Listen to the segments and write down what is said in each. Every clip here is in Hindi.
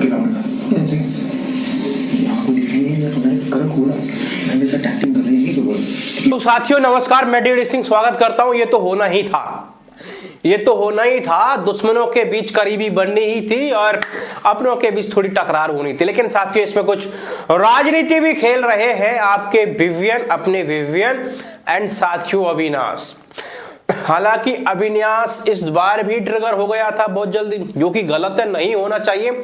अकेला होने का। यहाँ कोई दिखाई नहीं है, तो कल खोला मैंने ऐसा टैक्टिंग कर रही है तो बोल। तो साथियों नमस्कार, मैं डेविड सिंह स्वागत करता हूं। ये तो होना ही था, ये तो होना ही था। दुश्मनों के बीच करीबी बननी ही थी और अपनों के बीच थोड़ी टकरार होनी थी। लेकिन साथियों इसमें कुछ राजनीति भी खेल रहे हैं आपके विवियन, अपने विवियन एंड साथियों अविनाश। हालांकि अविनाश इस बार भी ट्रिगर हो गया था बहुत जल्दी, जो कि गलत है, नहीं होना चाहिए।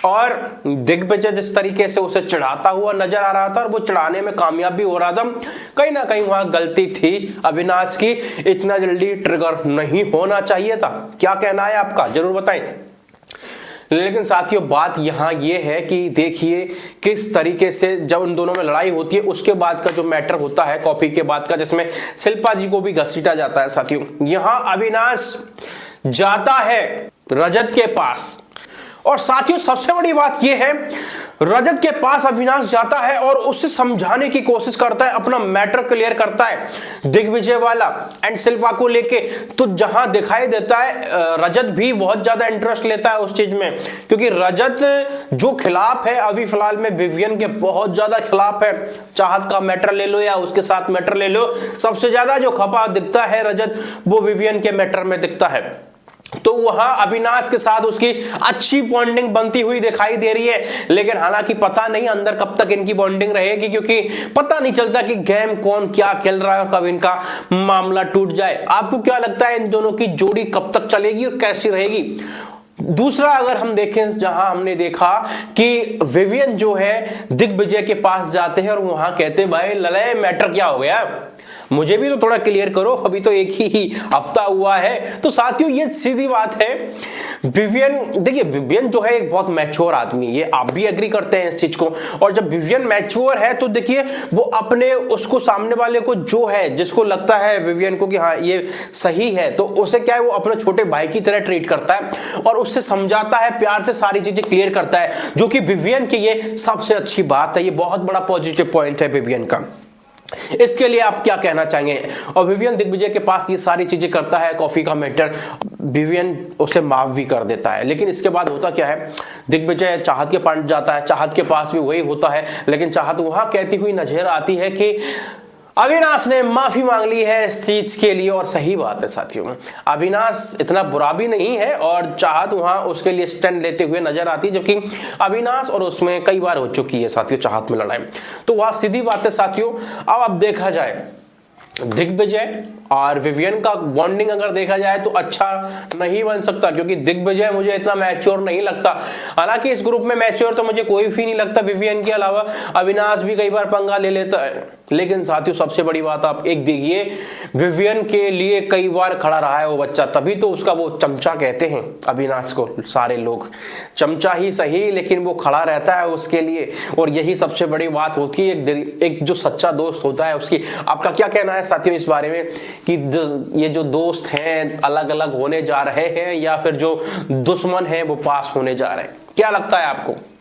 और दिग्विजय जिस तरीके से उसे चढ़ाता हुआ नजर आ रहा था और वो चढ़ाने में कामयाब भी हो रहा था, कहीं ना कहीं वहां गलती थी अविनाश की। इतना जल्दी ट्रिगर नहीं होना चाहिए था। क्या कहना है आपका, जरूर बताएं। लेकिन साथियों बात यहाँ ये है कि देखिए किस तरीके से जब उन दोनों में लड़ाई होती है उसके बाद का जो मैटर होता है कॉफी के बाद का, जिसमें शिल्पा जी को भी घसीटा जाता है। साथियों यहाँ अविनाश जाता है रजत के पास, और साथियों सबसे बड़ी बात यह है, रजत के पास अविनाश जाता है और उससे समझाने की कोशिश करता है, अपना मैटर क्लियर करता है दिग्विजय वाला एंड शिल्पा को लेके। तो जहां दिखाई देता है रजत भी बहुत ज्यादा इंटरेस्ट लेता है उस चीज में, क्योंकि रजत जो खिलाफ है अभी फिलहाल में विवियन के, बहुत ज्यादा खिलाफ है। चाहत का मैटर ले लो या उसके साथ मैटर ले लो, सबसे ज्यादा जो खपा दिखता है रजत वो विवियन के मैटर में दिखता है। तो वहां अविनाश के साथ उसकी अच्छी बॉन्डिंग बनती हुई दिखाई दे रही है। लेकिन हालांकि पता नहीं अंदर कब तक इनकी बॉन्डिंग रहेगी, क्योंकि पता नहीं चलता कि गेम कौन क्या खेल रहा है और कब इनका मामला टूट जाए। आपको क्या लगता है इन दोनों की जोड़ी कब तक चलेगी और कैसी रहेगी? दूसरा अगर हम देखें, जहां हमने देखा कि विवियन जो है दिग्विजय के पास जाते हैं और वहां कहते हैं भाई ललय मैटर क्या हो गया, मुझे भी तो थोड़ा क्लियर करो, अभी तो एक ही हफ्ता हुआ है। तो साथियों ये सीधी बात है, विवियन देखिए, विवियन जो है एक बहुत मैच्योर आदमी, ये आप भी एग्री करते हैं इस चीज को। और जब विवियन मैच्योर है तो देखिए वो अपने उसको सामने वाले को जो है, जिसको लगता है विवियन को कि हाँ ये सही है, तो उसे क्या है वो अपने छोटे भाई की तरह ट्रीट करता है और उससे समझाता है, प्यार से सारी चीजें क्लियर करता है, जो कि विवियन की ये सबसे अच्छी बात है। ये बहुत बड़ा पॉजिटिव पॉइंट है विवियन का। इसके लिए आप क्या कहना चाहेंगे? और विवियन दिग्विजय के पास ये सारी चीजें करता है, कॉफी का मैटर, विवियन उसे माफ भी कर देता है। लेकिन इसके बाद होता क्या है, दिग्विजय चाहत के पास जाता है, चाहत के पास भी वही होता है। लेकिन चाहत वहां कहती हुई नजर आती है कि अविनाश ने माफी मांग ली है इस चीज के लिए। और सही बात है साथियों, अविनाश इतना बुरा भी नहीं है और चाहत वहां उसके लिए स्टैंड लेते हुए नजर आती है, जबकि अविनाश और उसमें कई बार हो चुकी है साथियों चाहत में लड़ाई। तो वह सीधी बात है साथियों। अब देखा जाए दिग्विजय और विवियन का बॉन्डिंग अगर देखा जाए तो अच्छा नहीं बन सकता, क्योंकि दिग्विजय मुझे इतना मैच्योर नहीं लगता। हालांकि इस ग्रुप में मैच्योर तो मुझे कोई भी नहीं लगता विवियन के अलावा, अविनाश भी कई बार पंगा ले लेता है। लेकिन साथियों सबसे बड़ी बात आप एक देखिए, विवियन के लिए कई बार खड़ा रहा है वो बच्चा, तभी तो उसका वो चमचा कहते हैं अविनाश को सारे लोग। चमचा ही सही लेकिन वो खड़ा रहता है उसके लिए, और यही सबसे बड़ी बात होती है एक जो सच्चा दोस्त होता है उसकी। आपका क्या कहना है साथियों इस बारे में कि ये जो दोस्त हैं अलग अलग होने जा रहे हैं या फिर जो दुश्मन हैं वो पास होने जा रहे हैं? क्या लगता है आपको?